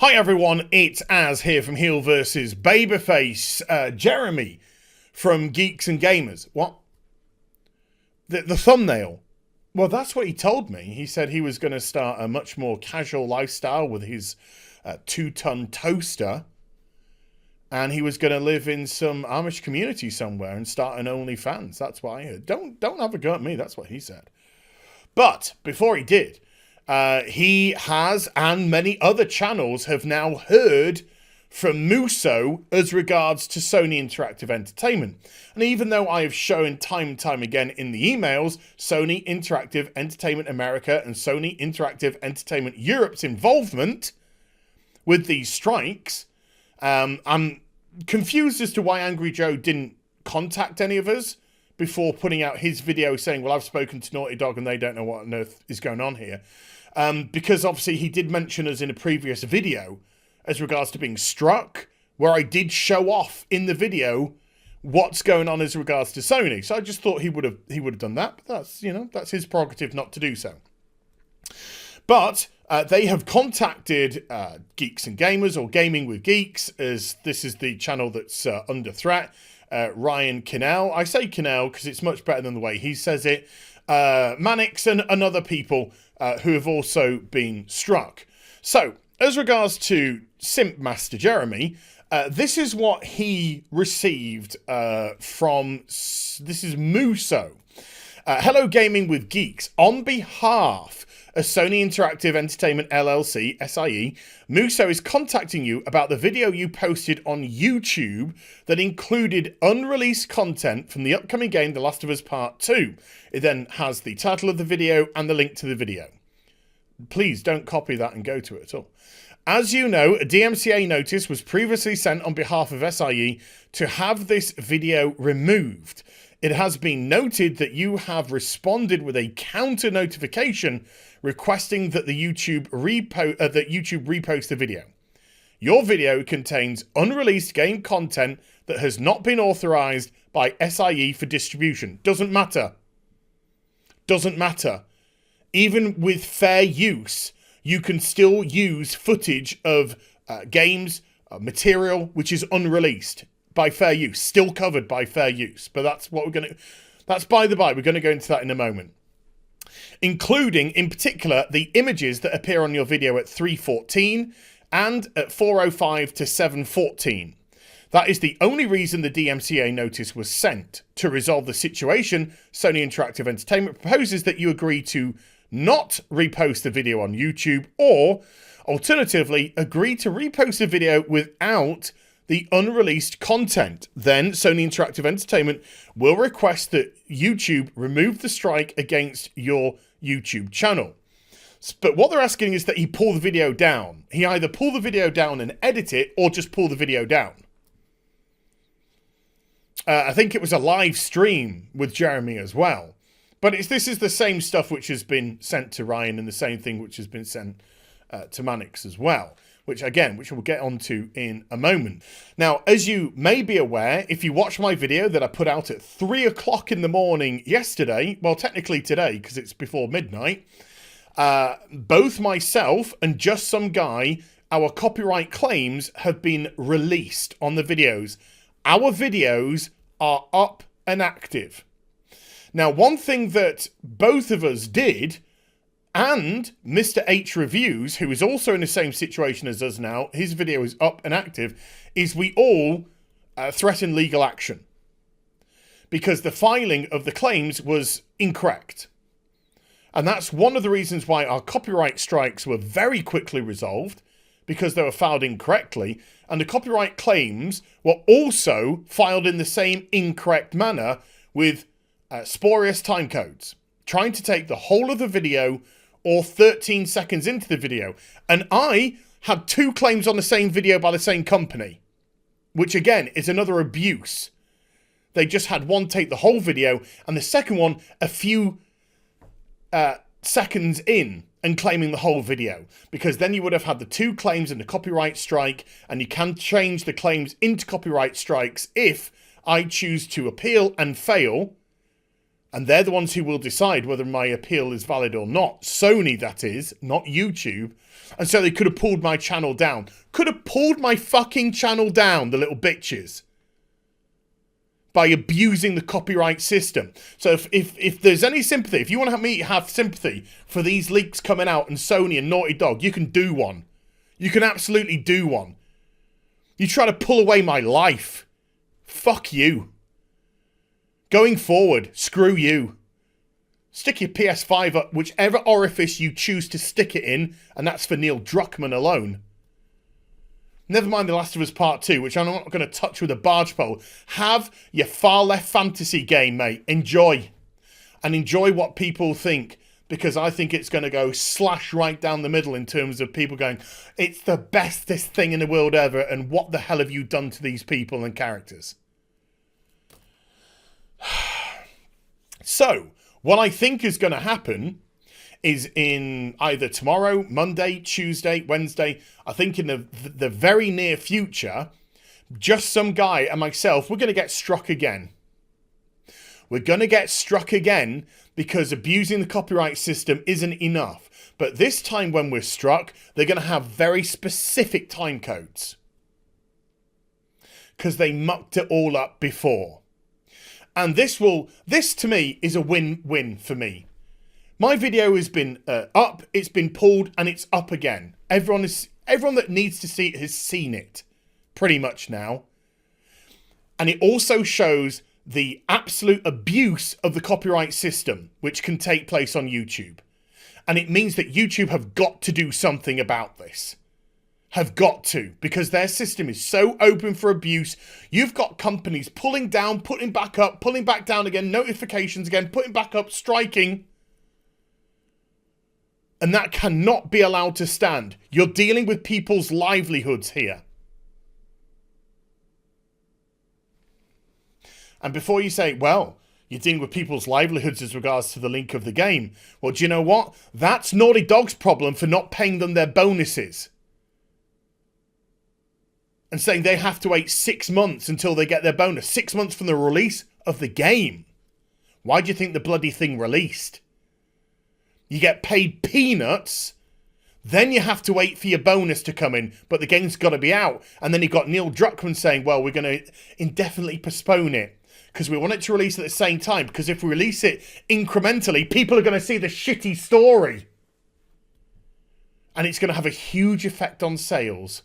Hi everyone, it's Az here from HeelvsBabyface. Jeremy from Geeks and Gamers. What? The thumbnail? Well, that's what he told me. He said he was going to start a much more casual lifestyle with his 2-ton toaster. And he was going to live in some Amish community somewhere and start an OnlyFans. That's what I heard. Don't have a go at me. That's what he said. But before he did, he has, and many other channels have now heard from MUSO as regards to Sony Interactive Entertainment. And even though I have shown time and time again in the emails, Sony Interactive Entertainment America and Sony Interactive Entertainment Europe's involvement with these strikes, I'm confused as to why Angry Joe didn't contact any of us before putting out his video saying, well, I've spoken to Naughty Dog and they don't know what on earth is going on here. Because obviously he did mention us in a previous video as regards to being struck, where I did show off in the video what's going on as regards to Sony. So I just thought he would have done that. But that's, that's his prerogative not to do so. But they have contacted Geeks and Gamers, or Gaming with Geeks, as this is the channel that's under threat. Ryan Kinnell. I say Kinnell because it's much better than the way he says it. Mannix and other people who have also been struck. So, as regards to Simp Master Jeremy, this is what he received from, this is MUSO. Hello Gaming with Geeks. On behalf of Sony Interactive Entertainment LLC, SIE, MUSO is contacting you about the video you posted on YouTube that included unreleased content from the upcoming game The Last of Us Part 2. It then has the title of the video and the link to the video. Please don't copy that and go to it at all. As you know, a DMCA notice was previously sent on behalf of SIE to have this video removed. It has been noted that you have responded with a counter notification requesting that the YouTube repost the video. Your video contains unreleased game content that has not been authorized by SIE for distribution. Doesn't matter. Doesn't matter. Even with fair use, you can still use footage of games, material which is unreleased by fair use, still covered by fair use. But that's what that's by the by. We're going to go into that in a moment. Including, in particular, the images that appear on your video at 3:14 and at 4:05 to 7:14. That is the only reason the DMCA notice was sent. To resolve the situation, Sony Interactive Entertainment proposes that you agree to not repost the video on YouTube, or alternatively, agree to repost the video without the unreleased content. Then Sony Interactive Entertainment will request that YouTube remove the strike against your YouTube channel. But what they're asking is that he pull the video down. He either pull the video down and edit it, or just pull the video down. I think it was a live stream with Jeremy as well. But this is the same stuff which has been sent to Ryan, and the same thing which has been sent to Mannix as well. Which we'll get onto in a moment. Now, as you may be aware, if you watch my video that I put out at 3 o'clock in the morning yesterday, well, technically today, because it's before midnight, both myself and Just Some Guy, our copyright claims have been released on the videos. Our videos are up and active. Now, one thing that both of us did, and Mr. H Reviews, who is also in the same situation as us now, his video is up and active, is we all threatened legal action. Because the filing of the claims was incorrect. And that's one of the reasons why our copyright strikes were very quickly resolved, because they were filed incorrectly, and the copyright claims were also filed in the same incorrect manner with spurious timecodes, trying to take the whole of the video or 13 seconds into the video. And I had 2 claims on the same video by the same company, which again is another abuse. They just had one take the whole video, and the second one a few seconds in and claiming the whole video, because then you would have had the 2 claims and the copyright strike, and you can change the claims into copyright strikes if I choose to appeal and fail And they're the ones who will decide whether my appeal is valid or not. Sony, that is, not YouTube. And so they could have pulled my channel down. Could have pulled my fucking channel down, the little bitches. By abusing the copyright system. So if there's any sympathy, if you want to have sympathy for these leaks coming out and Sony and Naughty Dog, you can do one. You can absolutely do one. You try to pull away my life. Fuck you. Going forward, screw you. Stick your PS5 up whichever orifice you choose to stick it in, and that's for Neil Druckmann alone. Never mind The Last of Us Part 2, which I'm not going to touch with a barge pole. Have your far left fantasy game, mate. Enjoy. And enjoy what people think, because I think it's going to go slash right down the middle in terms of people going, it's the bestest thing in the world ever, and what the hell have you done to these people and characters? So, what I think is going to happen is in either tomorrow, Monday, Tuesday, Wednesday, I think in the very near future, just some guy and myself, we're going to get struck again. We're going to get struck again because abusing the copyright system isn't enough. But this time when we're struck, they're going to have very specific time codes. Because they mucked it all up before. And this to me is a win-win for me. My video has been up, it's been pulled, and it's up again. Everyone that needs to see it has seen it, pretty much now. And it also shows the absolute abuse of the copyright system, which can take place on YouTube. And it means that YouTube have got to do something about this. Have got to, because their system is so open for abuse. You've got companies pulling down, putting back up, pulling back down again, notifications again, putting back up, striking. And that cannot be allowed to stand. You're dealing with people's livelihoods here. And before you say, well, you're dealing with people's livelihoods as regards to the link of the game. Well, do you know what? That's Naughty Dog's problem for not paying them their bonuses. And saying they have to wait 6 months until they get their bonus. 6 months from the release of the game. Why do you think the bloody thing released? You get paid peanuts, then you have to wait for your bonus to come in, but the game's got to be out. And then you've got Neil Druckmann saying, well, we're going to indefinitely postpone it because we want it to release at the same time, because if we release it incrementally, people are going to see the shitty story. And it's going to have a huge effect on sales.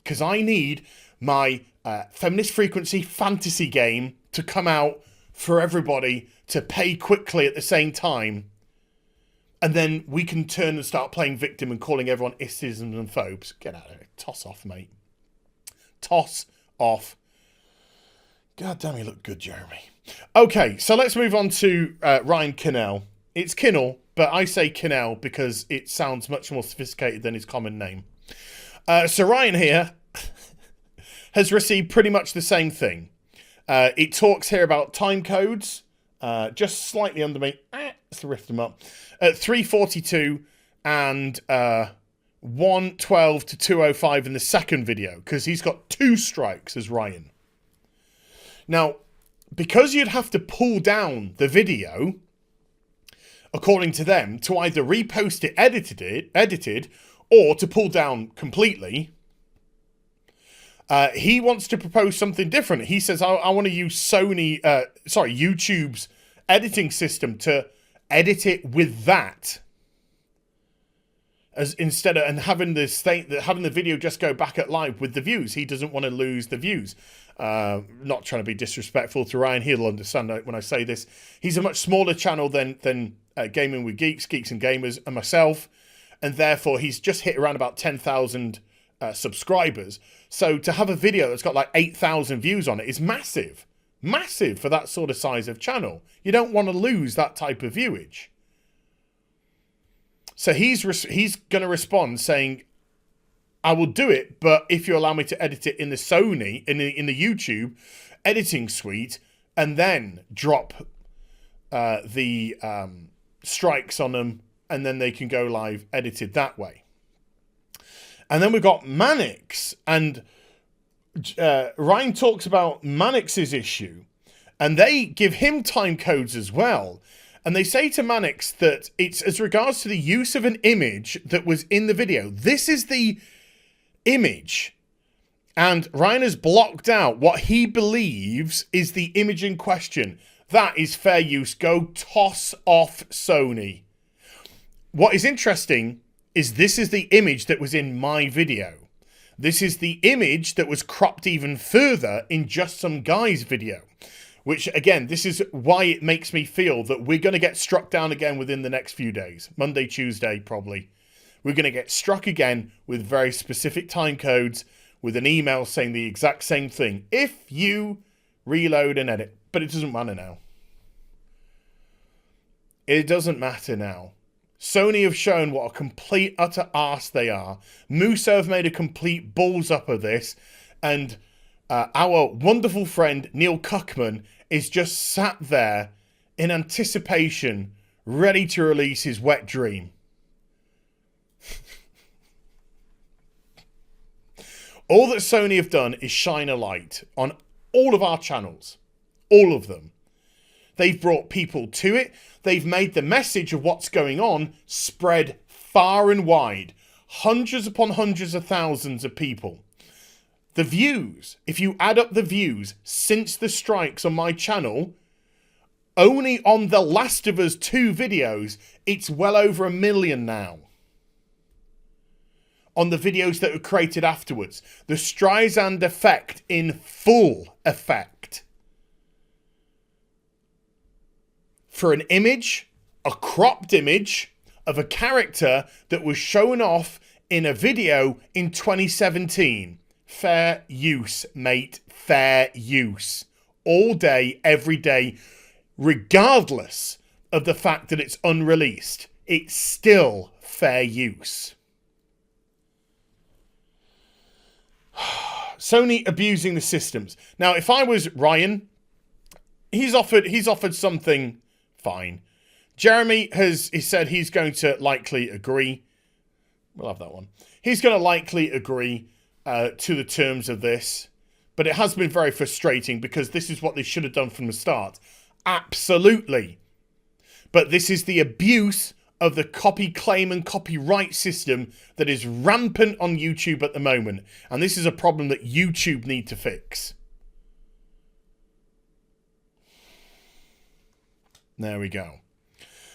Because I need my Feminist Frequency fantasy game to come out for everybody to pay quickly at the same time. And then we can turn and start playing victim and calling everyone isses and phobes. Get out of here. Toss off, mate. Toss off. God damn, you look good, Jeremy. Okay, so let's move on to Ryan Kinnell. It's Kinnell, but I say Kinnell because it sounds much more sophisticated than his common name. So Ryan here has received pretty much the same thing. It talks here about time codes, just slightly under me. Let's lift them up. 342 and 112 to 205 in the second video, because he's got 2 strikes as Ryan. Now, because you'd have to pull down the video, according to them, to either repost it edited, or to pull down completely, he wants to propose something different. He says, I want to use YouTube's editing system to edit it with that, as instead of having the video just go back at live with the views. He doesn't want to lose the views. Not trying to be disrespectful to Ryan. He'll understand when I say this. He's a much smaller channel than Gaming with Geeks and Gamers, and myself, and therefore he's just hit around about 10,000 subscribers. So to have a video that's got like 8,000 views on it is massive. Massive for that sort of size of channel. You don't want to lose that type of viewage. So he's going to respond saying, I will do it, but if you allow me to edit it in the Sony, in the YouTube editing suite, and then drop the strikes on them, and then they can go live edited that way. And then we've got Mannix, and Ryan talks about Mannix's issue, And they give him time codes as well. And they say to Mannix that it's as regards to the use of an image that was in the video. This is the image. And Ryan has blocked out what he believes is the image in question. That is fair use. Go toss off Sony. What is interesting is this is the image that was in my video. This is the image that was cropped even further in just some guy's video. Which, again, this is why it makes me feel that we're going to get struck down again within the next few days. Monday, Tuesday, probably. We're going to get struck again with very specific time codes with an email saying the exact same thing. If you reload and edit. But it doesn't matter now. It doesn't matter now. Sony have shown what a complete, utter arse they are. MUSO have made a complete balls up of this. And our wonderful friend, Neil Cuckman, is just sat there in anticipation, ready to release his wet dream. All that Sony have done is shine a light on all of our channels. All of them. They've brought people to it. They've made the message of what's going on spread far and wide. Hundreds upon hundreds of thousands of people. The views, if you add up the views since the strikes on my channel, only on the Last of Us 2 videos, it's well over 1 million now. On the videos that were created afterwards. The Streisand effect in full effect. For an image, a cropped image of a character that was shown off in a video in 2017. Fair use, mate. Fair use. All day, every day, regardless of the fact that it's unreleased. It's still fair use. Sony abusing the systems. Now, if I was Ryan, he's offered something fine. Jeremy he said he's going to likely agree. We'll have that one. He's going to likely agree to the terms of this. But it has been very frustrating because this is what they should have done from the start. Absolutely. But this is the abuse of the copy claim and copyright system that is rampant on YouTube at the moment. And this is a problem that YouTube need to fix. There we go.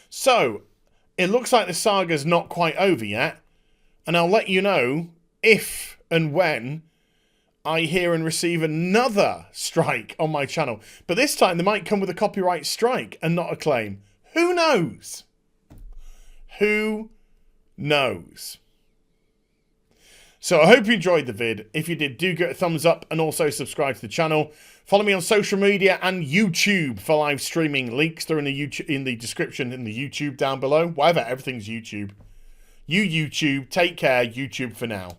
So, it looks like the saga's not quite over yet. And I'll let you know if and when I hear and receive another strike on my channel. But this time they might come with a copyright strike and not a claim. Who knows? Who knows? So I hope you enjoyed the vid. If you did, do give it a thumbs up and also subscribe to the channel. Follow me on social media and YouTube for live streaming. Links are in the description in the YouTube down below. Whatever, everything's YouTube. You YouTube, take care. YouTube for now.